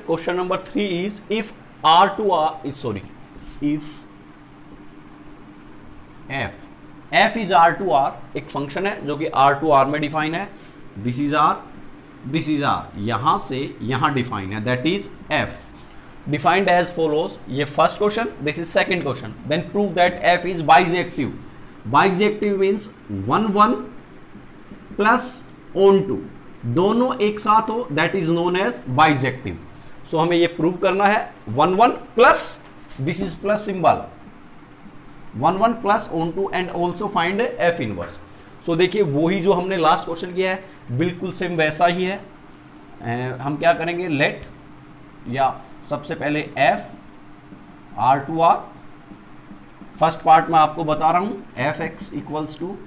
Question number 3 is if R to R is sorry if f is R to R, एक function है जो कि R to R में define है, this is R, यहां से यहां डिफाइन है, that is f defined as follows. ये first question, this is second question. Then prove that f is bijective. Bijective means 1 1 plus onto, दोनों एक साथ हो, that is known as bijective. So हमें ये प्रूव करना है 1 1 plus, this is plus symbol, 1 1 plus onto and also find f inverse. So देखिए वही जो हमने लास्ट क्वेश्चन किया है बिल्कुल सेम वैसा ही है। हम क्या करेंगे, लेट या सबसे पहले f R to R, first part में आपको बता रहा हूं F X equals to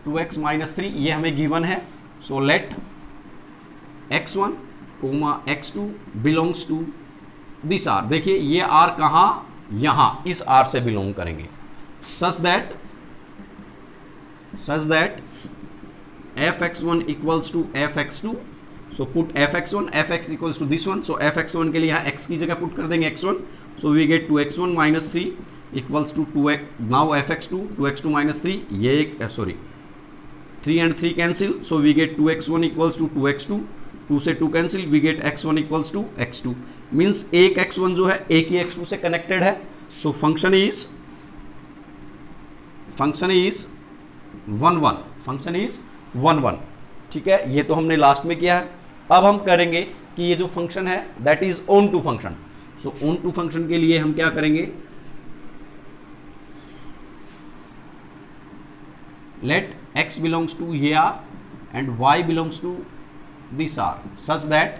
2x minus 3, ये हमें गिवन है। So let x1 comma x2 belongs to this R। देखिए ये R कहां, यहां इस R से बिलोंग करेंगे, such that fx1 equals to fx2। So put fx1, fx equals to this one. So fx1 के लिए यहां x की जगह पुट कर देंगे x1, so we get 2x1 minus 3 equals to 2x, now fx2 2x2 minus 3, ये एक sorry 3 and 3 cancel, so we get 2x1 equals to 2x2, 2 से 2 cancel, we get x1 equals to x2। Means एक x1 जो है एक ही x2 से connected है। So function is 1 1, ठीक है, ये तो हमने लास्ट में किया है। अब हम करेंगे कि ये जो फंक्शन है that is on to function. So on to function के लिए हम क्या करेंगे, लेट x belongs to ये R and y belongs to this R, such that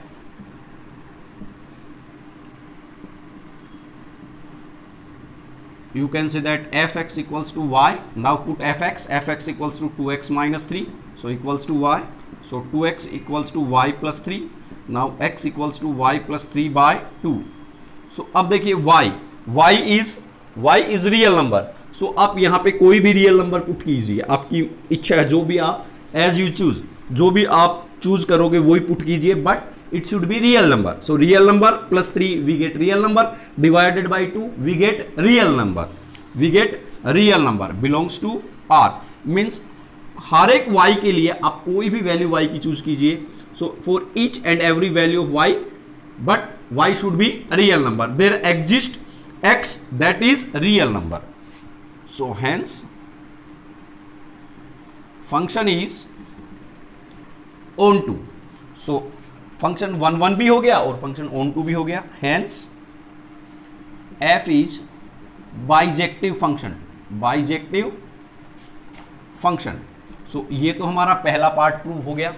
you can say that fx equals to y. Now put fx equals to 2x minus 3, so equals to y, so 2x equals to y plus 3, now x equals to y plus 3 by 2. So अब देखिए y is real number। सो आप यहाँ पे कोई भी real number put कीजिए, आपकी इच्छा है, जो भी आप एज यू चूज, जो भी आप चूज करोगे वही पुट कीजिए, but it should be real number. So real number plus 3 we get real number, divided by 2 we get real number belongs to R। Means हर एक y के लिए आप कोई भी वैल्यू y की चूज कीजिए। So for each and every value of y, but y should be real number, there exist x that is real number. So hence function is on to, so function 1 1 भी हो गया और function on to भी हो गया, hence f is bijective function। so ये तो हमारा पहला पार्ट प्रूव हो गया,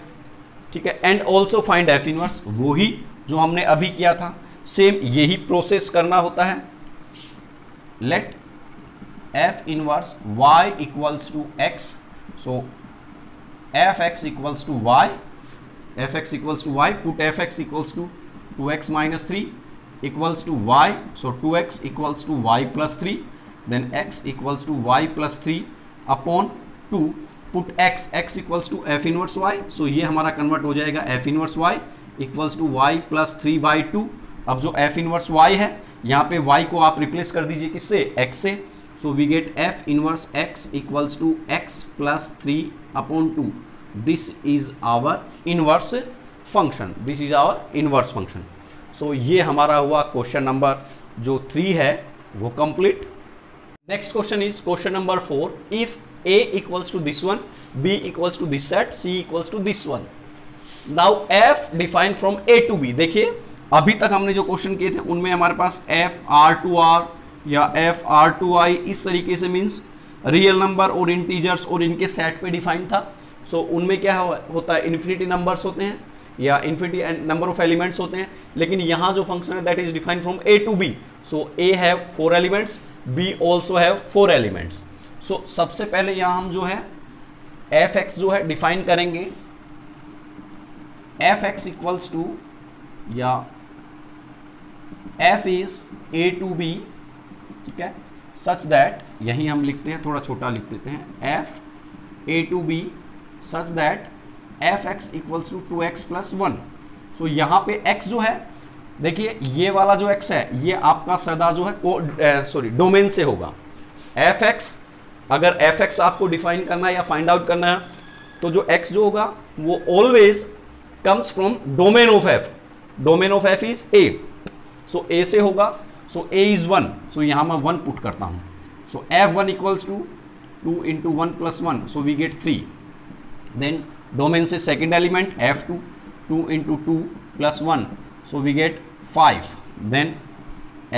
ठीक है। And also find f inverse, वो ही जो हमने अभी किया था, सेम यही प्रोसेस करना होता है। Let f inverse y equals to x, so fx equals to y, put fx equals to 2x minus 3 equals to y, so 2x equals to y plus 3, then x equals to y plus 3 upon 2, put x equals to f inverse y, so ये हमारा convert हो जाएगा f inverse y equals to y plus 3 by 2। अब जो f inverse y है यहाँ पे y को आप रिप्लेस कर दीजिए किससे, x से। So we get f inverse x equals to x plus 3 upon 2. This is our inverse function. So ये हमारा हुआ क्वेश्चन नंबर जो 3 है वो complete. Next question is question number 4। If a equals to this one, b equals to this set, c equals to this one. Now f defined from a to b। देखिए अभी तक हमने जो question किए थे उनमें हमारे पास f R to R या f R to I इस तरीके से मीन्स रियल नंबर और इंटीजर्स और इनके सेट पे डिफाइन था। सो उनमें क्या होता है, इन्फिनिटी नंबर्स होते हैं या इन्फिनिटी नंबर ऑफ एलिमेंट्स होते हैं, लेकिन यहाँ जो फंक्शन है that is defined from a to b। So a have 4 elements, b also have 4 elements. So सबसे पहले यहाँ हम जो है fx जो है डिफाइन करेंगे, fx इक्वल्स टू या f is a to b, ठीक है, सच दैट, यही हम लिखते हैं, थोड़ा छोटा लिख देते हैं, f a to b such that f x equals to 2x plus 1। सो यहाँ पे x जो है, देखिए ये वाला जो x है ये आपका सदा जो है डोमेन से होगा। fx, अगर fx आपको डिफाइन करना है या फाइंड आउट करना है तो जो x जो होगा वो always comes from domain of f। Domain of f is a, so a से होगा, सो a इज 1, सो यहाँ मैं 1 पुट करता हूँ। सो f1 equals to 2 into 1 plus 1, so we get 3. Then domain से second element f2, 2 into 2 plus 1, so we get 5. Then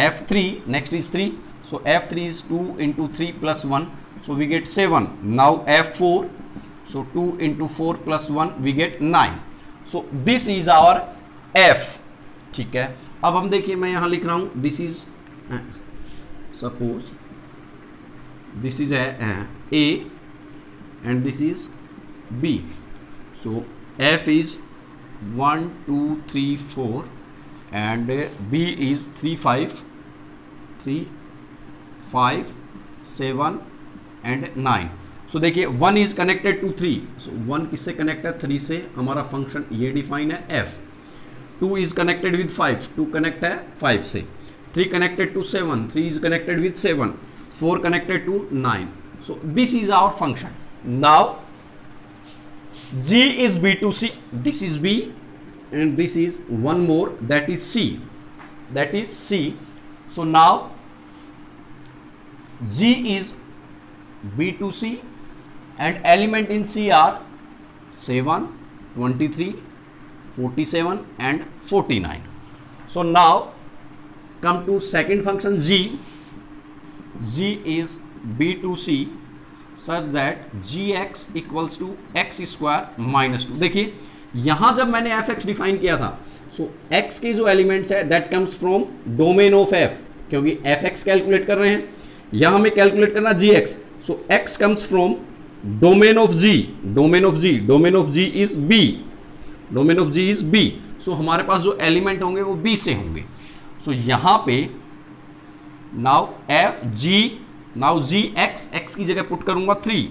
f3, next is 3, so f3 is 2 into 3 plus 1, so we get 7. Now f4, so 2 into 4 plus 1, we get 9. So this is our f, ठीक है। अब हम देखिए मैं यहाँ लिख रहा हूँ, this is suppose this is a and this is b, so f is 1 2 3 4 and b is 3 5 7 and 9। सो देखिए 1 इज कनेक्टेड टू 3, सो 1 किससे कनेक्टेड, 3 से। हमारा फंक्शन ये डिफाइन है f। 2 is connected with 5, 2 connect है 5 से। 3 connected to 7, 3 is connected with 7, 4 connected to 9. So this is our function. Now G is B to C, this is B and this is one more, that is C, that is C. So now G is B to C and element in C are 7, 23, 47 and 49. So now come to second function G. G is B to C such that gx equals to x square minus 2। देखिए यहां जब मैंने fx define किया था, सो x के जो elements है that comes from domain of f, क्योंकि fx कैलकुलेट कर रहे हैं, यहां हमें कैलकुलेट करना gx, so x comes from domain of g, domain of g, domain of g is b, domain of g is b। सो हमारे पास जो एलिमेंट होंगे वो b से होंगे। सो यहां पे now f g, now g x की जगह पुट करूंगा 3,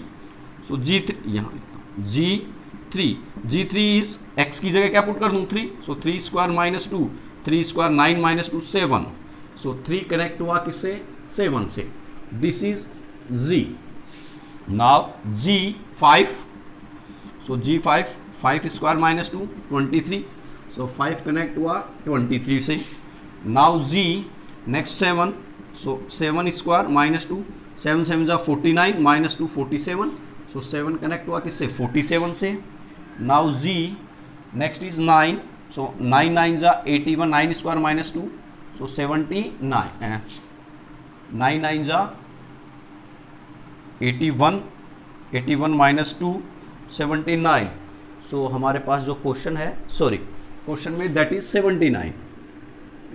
सो g3 यहां लिखता हूं g3 इज x की जगह क्या पुट कर दूं 3, सो 3 स्क्वायर माइनस 2, 3 स्क्वायर 9 माइनस 2 7, सो 3 कनेक्ट हुआ किससे 7 से, this is g। Now g5, so g5 5 square minus 2 23, so 5 connect हुआ 23 से। नाउ g नेक्स्ट 7, सो 7 स्क्वायर माइनस 2, 7 7 जा 49 माइनस 2 47, सो 7 कनेक्ट हुआ किससे 47 से। नाउ g नेक्स्ट इज 9, सो 9 9 जा 81, 9 स्क्वायर माइनस 2, सो 79, 9 9 जा 81, 81 माइनस 2 79। सो हमारे पास जो क्वेश्चन है, सॉरी क्वेश्चन में that is 79,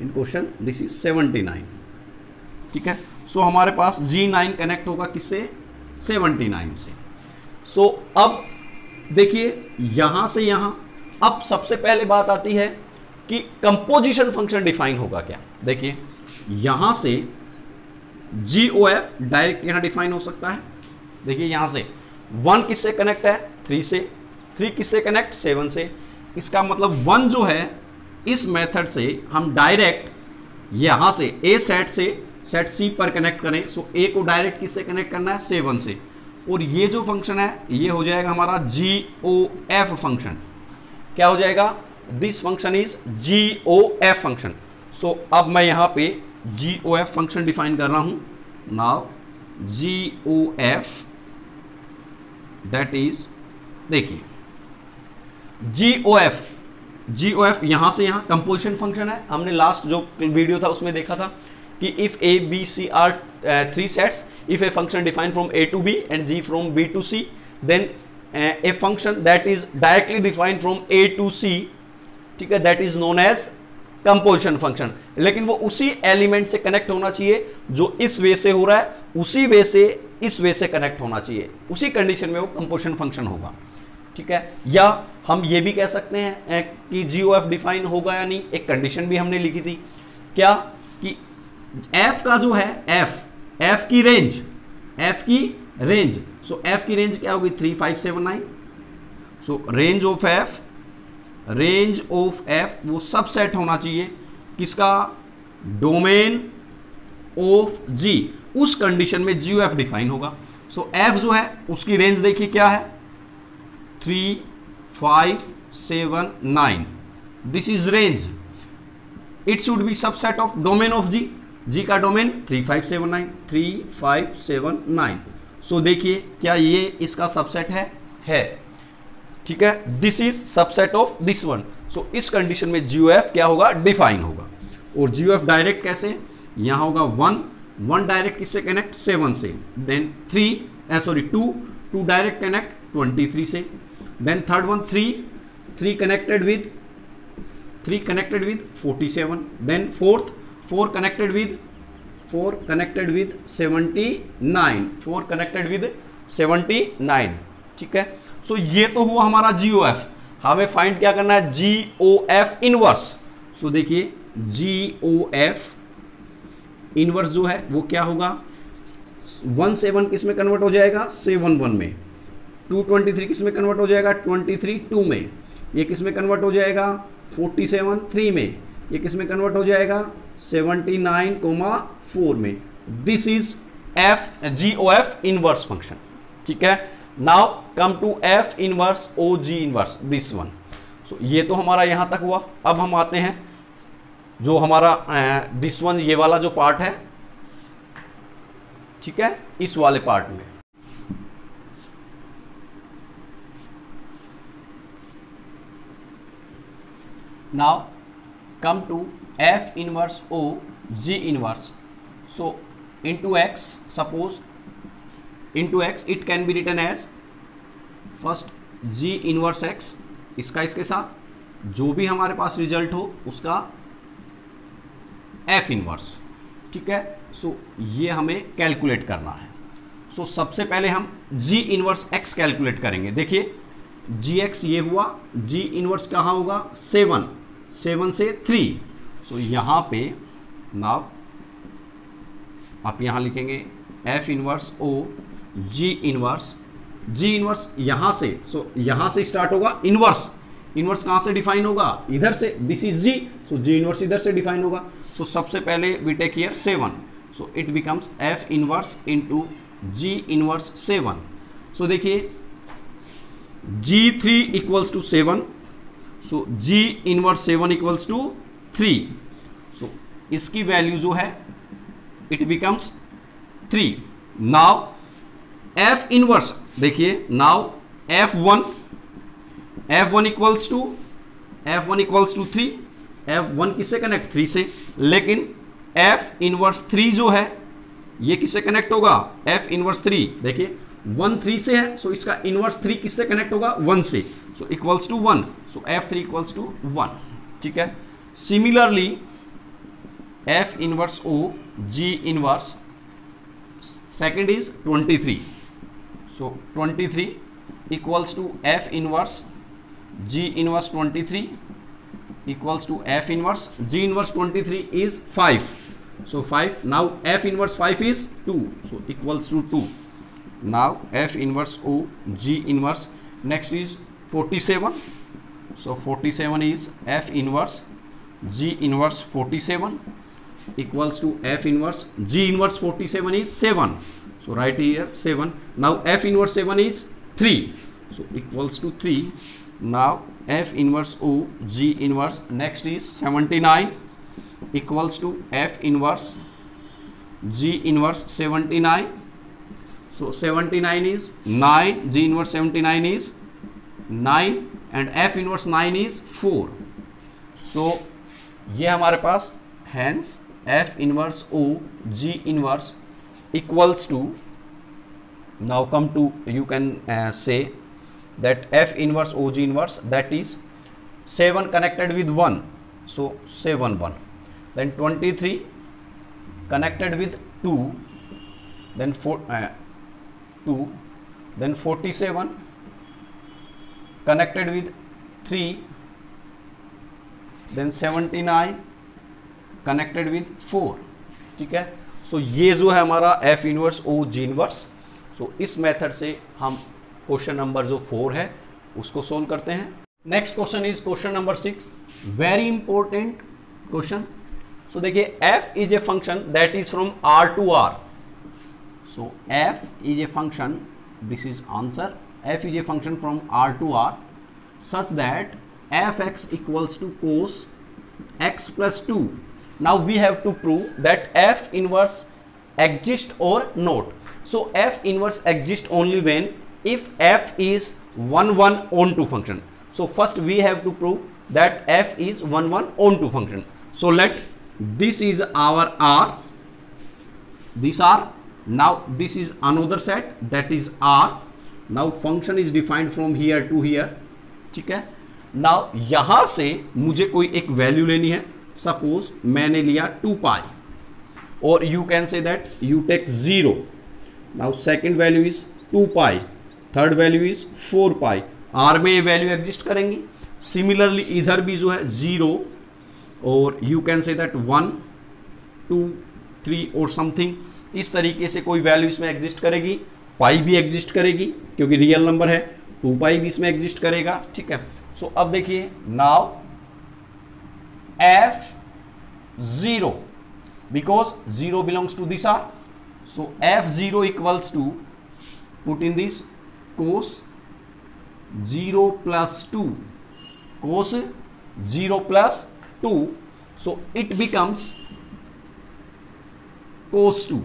in question this is 79, ठीक है। सो हमारे पास G9 कनेक्ट होगा किससे 79 से। सो अब देखिए यहां से यहां, अब सबसे पहले बात आती है कि कंपोजिशन फंक्शन डिफाइन होगा क्या। देखिए यहां से GOF डायरेक्ट यहां डिफाइन हो सकता है। देखिए यहां से 1 किससे कनेक्ट है 3 से, 3 किससे कनेक्ट 7 से, इसका मतलब 1 जो है इस मेथड से हम डायरेक्ट यहां से A सेट से सेट C पर कनेक्ट करें, सो A को डायरेक्ट किससे कनेक्ट करना है 7 से, और ये जो फंक्शन है ये हो जाएगा हमारा GOF फंक्शन। क्या हो जाएगा, this function is GOF function. So अब मैं यहां पे GOF फंक्शन डिफाइन कर रहा हूं। नाउ GOF दैट इज, देखिए GOF यहां से यहां कंपोजिशन फंक्शन है। हमने लास्ट जो वीडियो था उसमें देखा था कि if A B C are 3 sets, if a function defined from A to B and G from B to C, then a function that is directly defined from A to C, ठीक है, that is known as composition function. लेकिन वो उसी element से connect होना चाहिए जो इस वे से हो रहा है, उसी वे से इस वे से कनेक्ट होना चाहिए, उसी कंडीशन में वो कंपोजिशन फंक्शन होगा, ठीक है। या हम ये भी कह सकते हैं कि GOF डिफाइन होगा या नहीं, एक कंडीशन भी हमने लिखी थी क्या, कि f का जो है f की रेंज, सो f की रेंज क्या होगी 3 5 7 9, सो range of f range of F वो सबसेट होना चाहिए किसका, डोमेन ऑफ जी, उस कंडीशन में जी एफ डिफाइन होगा। सो एफ जो है उसकी रेंज देखिए क्या है, 3, 5, 7, 9, this is range, it should be subset of domain of G, G का डोमेन 3, 5, 7, 9, 3, 5, 7, 9। सो देखिए क्या ये इसका सबसेट है, ठीक है, this is subset of this one. So इस कंडीशन में जीओएफ क्या होगा, डिफाइन होगा। और जीओएफ डायरेक्ट कैसे, यहां होगा 1 डायरेक्ट किससे कनेक्ट, 7 से, देन 2 डायरेक्ट कनेक्ट 23 से, then third one 3 connected with 47, then four connected with 79, 4 connected with 79, ठीक है। सो ये तो हुआ हमारा जीओएफ। हमें फाइंड क्या करना है, जीओएफ इनवर्स। सो देखिए जीओएफ इनवर्स जो है वो क्या होगा, 17 किस में कन्वर्ट हो जाएगा, 7 में, 223 किस में कन्वर्ट हो जाएगा, 23 2 में, ये किस में कन्वर्ट हो जाएगा, 47 3 में, ये किस में कन्वर्ट हो जाएगा, 79, 4 में। This is F GOF inverse function, ठीक है। Now come to F inverse O G inverse, this one. So ये तो हमारा यहां तक हुआ। अब हम आते हैं जो हमारा दिस वन, ये वाला जो पार्ट है, ठीक है, इस वाले पार्ट में now come to F inverse O G inverse. So into x, suppose into x it can be written as first g inverse x, इसका इसके साथ जो भी हमारे पास रिजल्ट हो उसका f इनवर्स, ठीक है। सो ये हमें कैलकुलेट करना है। सो सबसे पहले हम g इनवर्स x कैलकुलेट करेंगे। देखिए gx ये हुआ, g इनवर्स कहाँ होगा, 7 से 3। सो यहाँ पे नाउ आप यहां लिखेंगे F inverse O G inverse यहां से, सो यहां से स्टार्ट होगा इनवर्स कहां से डिफाइन होगा, इधर से, this is G, so G inverse इधर से डिफाइन होगा। सो सबसे पहले we take here 7, so it becomes F inverse into G inverse 7। So देखिए G3 equals to 7, so G inverse 7 equals to 3। So इसकी वैल्यू जो है it becomes 3. now f inverse, देखिए now f1 equals to 3, f1 किससे connect, 3 से, लेकिन f inverse 3 जो है ये किससे कनेक्ट होगा, f इनवर्स 3, देखिए 1 3 से है, सो इसका इनवर्स 3 किससे कनेक्ट होगा, 1 से, so equals to 1, so f3 equals to 1, ठीक है। Similarly f inverse o g inverse second is 23, so 23 equals to f inverse g inverse 23 equals to f inverse g inverse 23 is 5, so 5, now f inverse 5 is 2, so equals to 2। Now f inverse o g inverse next is 47, so 47 is f inverse g inverse 47 equals to f inverse g inverse 47 is 7, so write here 7. now f inverse 7 is 3, so equals to 3. now f inverse o g inverse next is 79 equals to f inverse g inverse 79, so 79 is 9, g inverse 79 is 9 and f inverse 9 is 4. so ये हमारे पास hence f inverse o g inverse equals to, now come to, you can say that f inverse o g inverse, that is 7 connected with 1, so 7 1, then 23 connected with 2, then 2, then 47 connected with 3, then 79 connected with 4, ठीक है। So ये जो है हमारा f inverse o g inverse. So इस method से हम question number जो 4 है उसको सोल्व करते हैं। Next question is question number 6, very important question. So देखिए, f is a function that is from r to r. So f is a function, this is answer, f is a function from r to r such that fx equals to cos x plus 2. Now we have to prove that f inverse exists or not. So f inverse exists only when if f is 1 1 onto function. So first we have to prove that f is 1 1 onto function. So let this is our r, this r. Now this is another set, that is r. Now function is defined from here to here. ठीक है. Now यहां से मुझे कोई एक value लेनी है. Suppose मैंने लिया 2 पाई, और you can say that you take 0. Now second value is 2 pi, third value is 4 pi. R में ये वैल्यू एग्जिस्ट करेंगी. सिमिलरली इधर भी जो है 0, और यू कैन से दैट 1 2 3 और समथिंग. इस तरीके से कोई वैल्यू इसमें एग्जिस्ट करेगी. पाई भी एग्जिस्ट करेगी क्योंकि रियल नंबर है. 2 पाई भी इसमें एग्जिस्ट करेगा. ठीक है. सो अब देखिए, now f0 because 0 belongs to this R. So f0 equals to, put in this, cos 0 plus 2, cos 0 plus 2. So it becomes cos 2.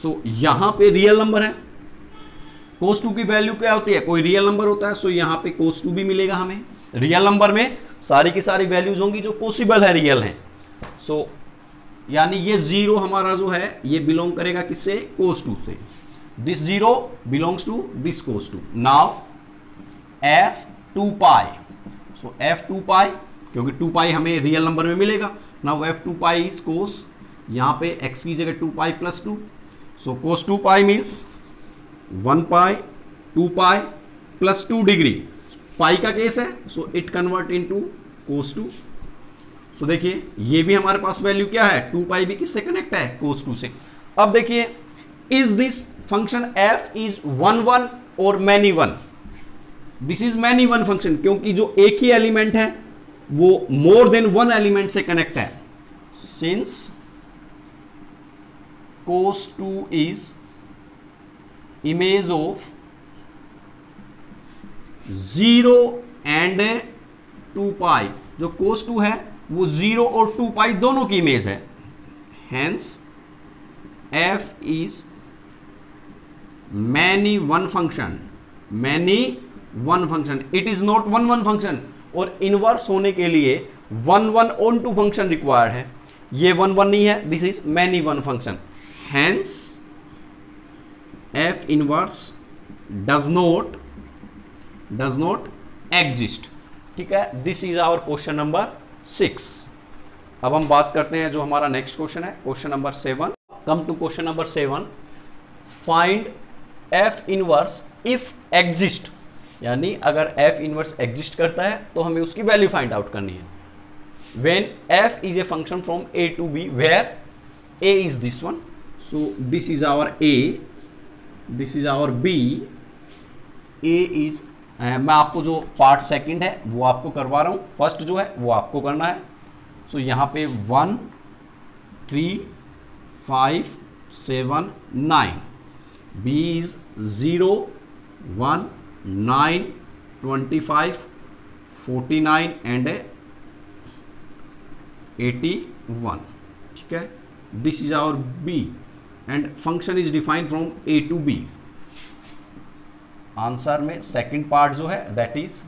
So यहां पे रियल नंबर है. cos 2 की वैल्यू क्या होती है? कोई रियल नंबर होता है. सो यहां पे cos 2 भी मिलेगा हमें. रियल नंबर में सारी की सारी वैल्यूज होंगी जो पॉसिबल है, रियल है. सो यानी ये 0 हमारा जो है ये बिलोंग करेगा किससे? cos 2 से. This 0 belongs to this cos 2. Now f 2 pi. So f 2 pi, क्योंकि 2 पाई हमें रियल नंबर में मिलेगा. Now f 2 pi is cos, यहां पे x की जगह 2 pi plus 2. So cos 2 pi means 1 pi 2 pi plus 2 degree. Pi का case है, so it convert into cos 2. So देखिए, ये भी हमारे पास वैल्यू क्या है? 2 पाई भी किससे कनेक्ट है? cos 2 से. अब देखिए, is this function f is 1 1 और many 1? This is many 1 function, क्योंकि जो एक ही एलिमेंट है वो मोर देन 1 एलिमेंट से कनेक्ट है. Since cos 2 is image of 0 and 2 पाई. जो cos 2 है वो 0 और 2 पाई दोनों की इमेज है. Hence f is many one function. many one function. It is not one one function. और इनवर्स होने के लिए 1 1 on 2 फंक्शन रिक्वायर्ड है. ये 1 1 नहीं है, this is many one function. Hence f inverse does not exist. ठीक है. This is our question number 6. अब हम बात करते हैं जो हमारा नेक्स्ट क्वेश्चन है, question number 7. Come to question number 7. Find f inverse if exist. यानी अगर f इनवर्स एग्जिस्ट करता है तो हमें उसकी वैल्यू फाइंड आउट करनी है. When f is a function from a to b where a is this one. So this is our a, this is our b. a is, मैं आपको जो पार्ट सेकंड है वो आपको करवा रहा हूं, फर्स्ट जो है वो आपको करना है. सो यहां पे 1 3 5 7 9. b is 0 1 9 25 49 and 81. ठीक है. This is our b and function is defined from a to b. Answer में सेकंड पार्ट जो है that is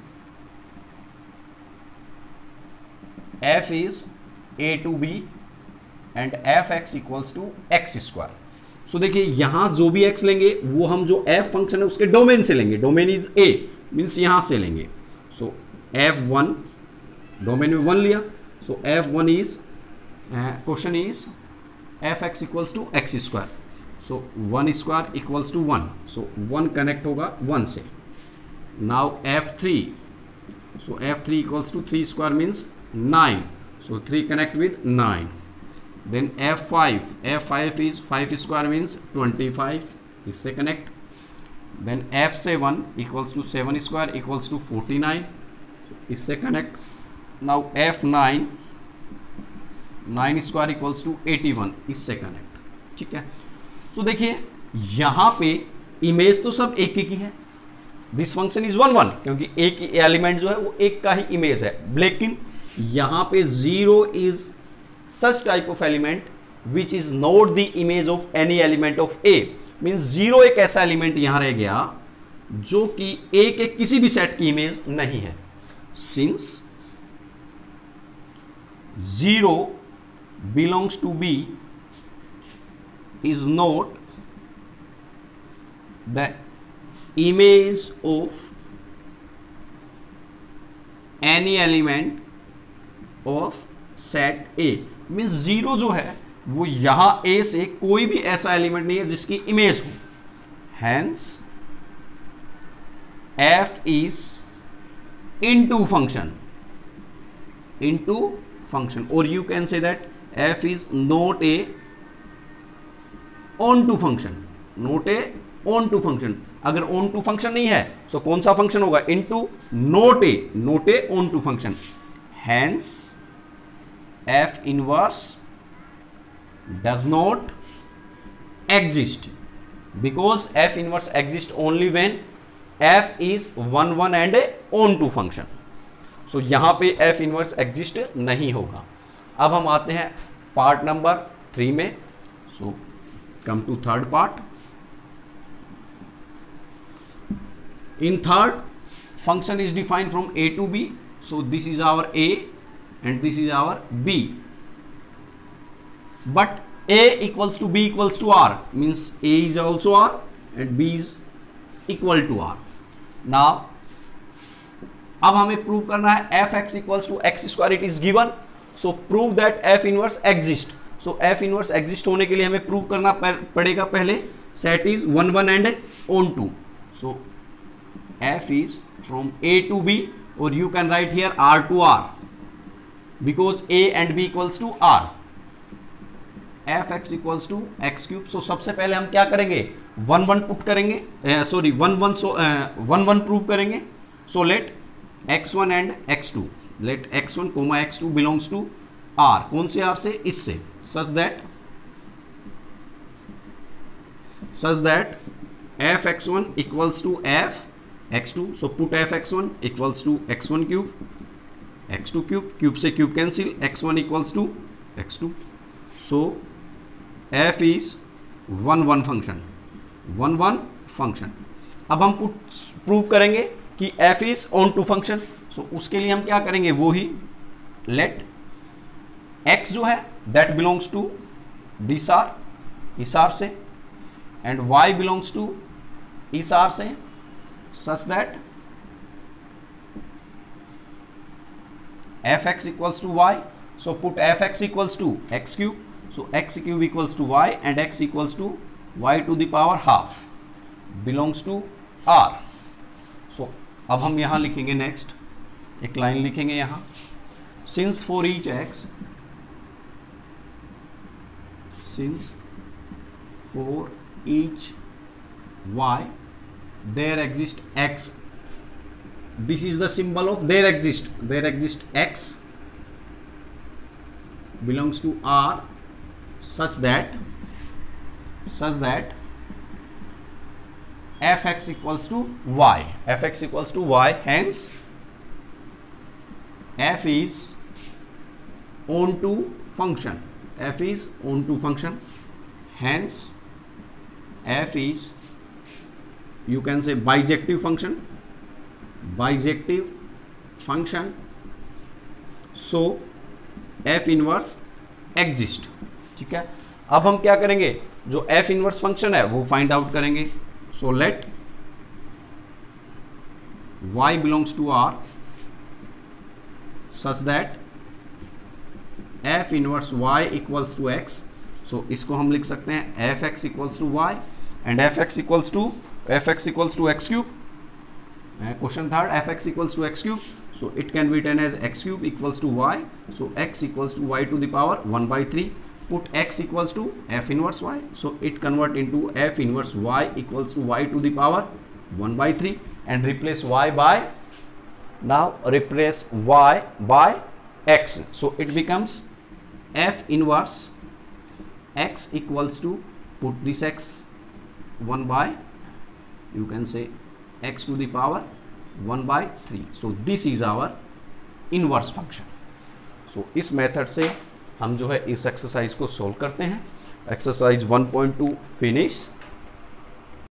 f is a to b and f(x) equals to x square. So देखिए, यहां जो भी x लेंगे वो हम जो f फंक्शन है उसके डोमेन से लेंगे. डोमेन इज a मीन्स यहां से लेंगे. सो f1 डोमेन में 1 लिया. सो f1 is, question is f(x) equals to x square. So 1 square equals to 1. So 1 connect होगा 1 से. Now f3. So f3 equals to 3 square means 9. So 3 connect with 9. Then f5. f5 is 5 square means 25. इससे connect. Then f7 equals to 7 square equals to 49. So इससे connect. Now F9 9 square equals to 81, इससे connect. ठीक है. सो देखिए यहां पे image तो सब एक ही है. दिस फंक्शन इज 1 1 क्योंकि एक ही एलिमेंट जो है वो एक का ही इमेज है. लेकिन यहां पे 0 is such type of element which is not the image of any element of A. Means 0 एक ऐसा एलिमेंट यहां रह गया जो कि ए के किसी भी सेट की इमेज नहीं है. Since 0 belongs to B is not the image of any element of set A. Means 0 जो है वो यहां A से कोई भी ऐसा एलिमेंट नहीं है जिसकी इमेज हो. Hence F is into function or you can say that F is not a onto function. अगर onto function नहीं है तो कौन सा फंक्शन होगा? into, not a onto function. Hence F inverse does not exist because F inverse exists only when F is 1 1 and a onto function. So यहां पे F inverse exist नहीं होगा. अब हम आते हैं पार्ट नंबर 3 में. So come to third part. In third function is defined from A to B. So this is our A and this is our B. But A equals to B equals to R means A is also R and B is equal to R. Now अब हमें prove करना है Fx equals to x square. It is given. So prove that F inverse exist. So F inverse exist होने के लिए हमें prove करना पड़ेगा पहले set is 1 1 and onto. So F is from A to B और you can write here R to R because A and B equals to R. Fx equals to x cube. So सबसे पहले हम क्या करेंगे? 1 1 put करेंगे. Sorry 1 1 prove करेंगे. So let x1 and x2. Let x1 comma x2 belongs to R. कौन से R से? इससे. Such that fx1 equals to fx2. So put fx1 equals to x1 cube x2 cube. Cube से cube cancel. x1 equals to x2. So f is 1 1 function. अब हम prove करेंगे कि f is on to function. So उसके लिए हम क्या करेंगे? वो ही लेट x जो है that belongs to this R, इस R से, एंड y बिलोंग्स टू इस R से, such that fx equals to y. So put fx equals to x cube. So x cube equals to y and x equals to y to the power half belongs to R. So अब हम यहां लिखेंगे next एक line लिखेंगे यहां. Since for each x y there exist x. This is the symbol of there exist x belongs to R such that fx equals to y. Hence f is onto function. Hence f is, you can say, bijective function. So f inverse exist. ठीक है. अब हम क्या करेंगे? जो f inverse function है वो find out करेंगे. So let y belongs to R such that f inverse y equals to x. So इसको हम लिख सकते हैं fx equals to y and fx equals to x cube. Question third, fx equals to x cube, so it can be written as x cube equals to y. So x equals to y to the power 1 by 3. Put x equals to f inverse y, so it convert into f inverse y equals to y to the power 1 by 3 and replace y by now replace y by x, so it becomes f inverse x equals to, put this x 1 by, you can say x to the power 1 by 3, so this is our inverse function. so इस method से हम जो है इस exercise को solve करते हैं. Exercise 1.2 finish.